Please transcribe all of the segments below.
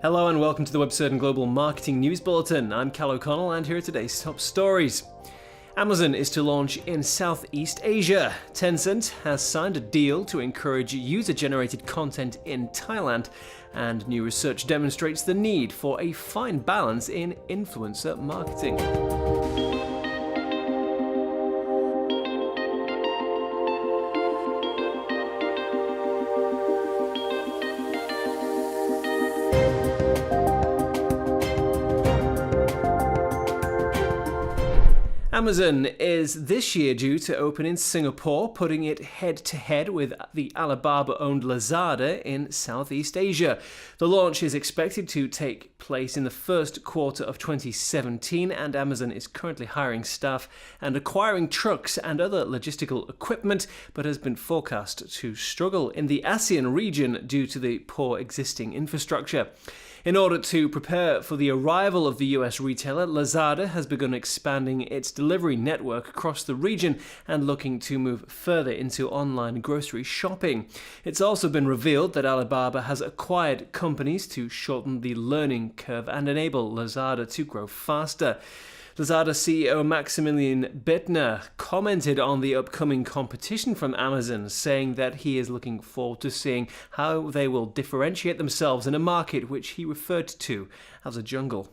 Hello and welcome to the WebCert Global Marketing News Bulletin. I'm Cal O'Connell and here are today's top stories. Amazon is to launch in Southeast Asia. Tencent has signed a deal to encourage user-generated content in Thailand, and new research demonstrates the need for a fine balance in influencer marketing. Amazon is this year due to open in Singapore, putting it head-to-head with the Alibaba-owned Lazada in Southeast Asia. The launch is expected to take place in the first quarter of 2017, and Amazon is currently hiring staff and acquiring trucks and other logistical equipment, but has been forecast to struggle in the ASEAN region due to the poor existing infrastructure. In order to prepare for the arrival of the US retailer, Lazada has begun expanding its delivery network across the region and looking to move further into online grocery shopping. It's also been revealed that Alibaba has acquired companies to shorten the learning curve and enable Lazada to grow faster. Lazada CEO Maximilian Bittner commented on the upcoming competition from Amazon, saying that he is looking forward to seeing how they will differentiate themselves in a market which he referred to as a jungle.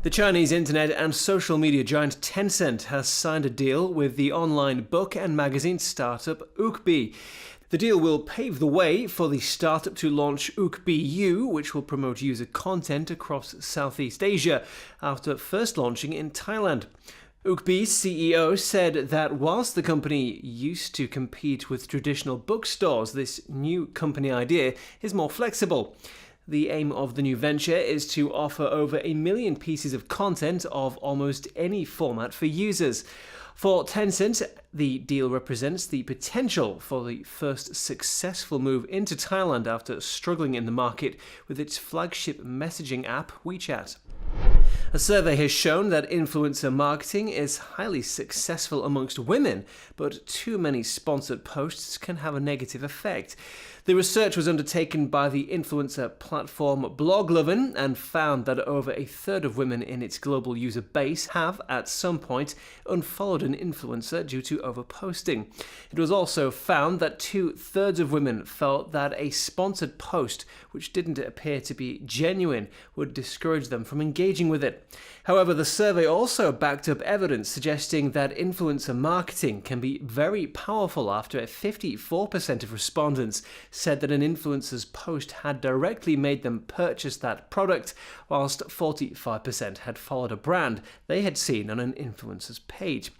The Chinese internet and social media giant Tencent has signed a deal with the online book and magazine startup Ookbee. The deal will pave the way for the startup to launch Ookbee U, which will promote user content across Southeast Asia, after first launching in Thailand. Ookbee's CEO said that whilst the company used to compete with traditional bookstores, this new company idea is more flexible. The aim of the new venture is to offer over 1 million pieces of content of almost any format for users. For Tencent, the deal represents the potential for the first successful move into Thailand after struggling in the market with its flagship messaging app, WeChat. A survey has shown that influencer marketing is highly successful amongst women, but too many sponsored posts can have a negative effect. The research was undertaken by the influencer platform Bloglovin and found that over a third of women in its global user base have, at some point, unfollowed an influencer due to overposting. It was also found that 2/3 of women felt that a sponsored post which didn't appear to be genuine would discourage them from engaging with it. However, the survey also backed up evidence suggesting that influencer marketing can be very powerful after 54% of respondents said that an influencer's post had directly made them purchase that product, whilst 45% had followed a brand they had seen on an influencer's page.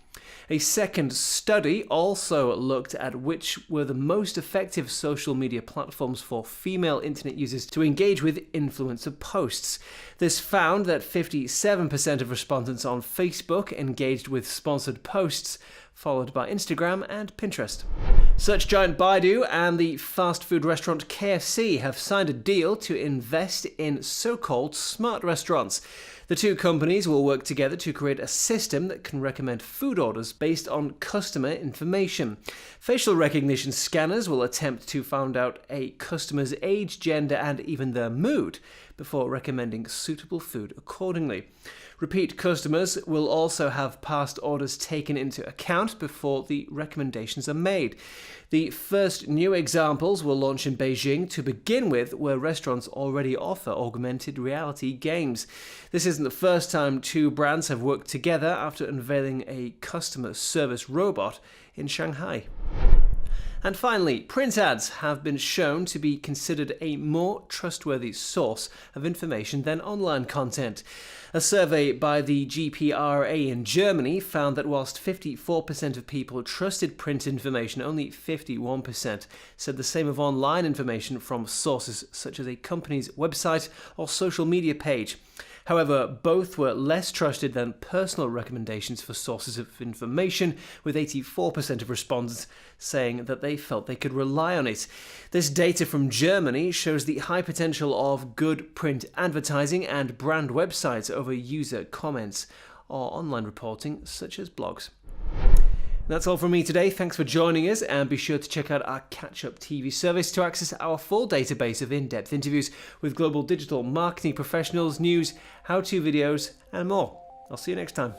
A second study also looked at which were the most effective social media platforms for female internet users to engage with influencer posts. This found that 57% of respondents on Facebook engaged with sponsored posts, followed by Instagram and Pinterest. Search giant Baidu and the fast food restaurant KFC have signed a deal to invest in so-called smart restaurants. The two companies will work together to create a system that can recommend food orders based on customer information. Facial recognition scanners will attempt to find out a customer's age, gender, and even their mood before recommending suitable food accordingly. Repeat customers will also have past orders taken into account before the recommendations are made. The first new examples will launch in Beijing to begin with, where restaurants already offer augmented reality games. This isn't the first time two brands have worked together after unveiling a customer service robot in Shanghai. And finally, print ads have been shown to be considered a more trustworthy source of information than online content. A survey by the GPRA in Germany found that whilst 54% of people trusted print information, only 51% said the same of online information from sources such as a company's website or social media page. However, both were less trusted than personal recommendations for sources of information, with 84% of respondents saying that they felt they could rely on it. This data from Germany shows the high potential of good print advertising and brand websites over user comments or online reporting such as blogs. That's all from me today. Thanks for joining us, and be sure to check out our Catch-Up TV service to access our full database of in-depth interviews with global digital marketing professionals, news, how-to videos, and more. I'll see you next time.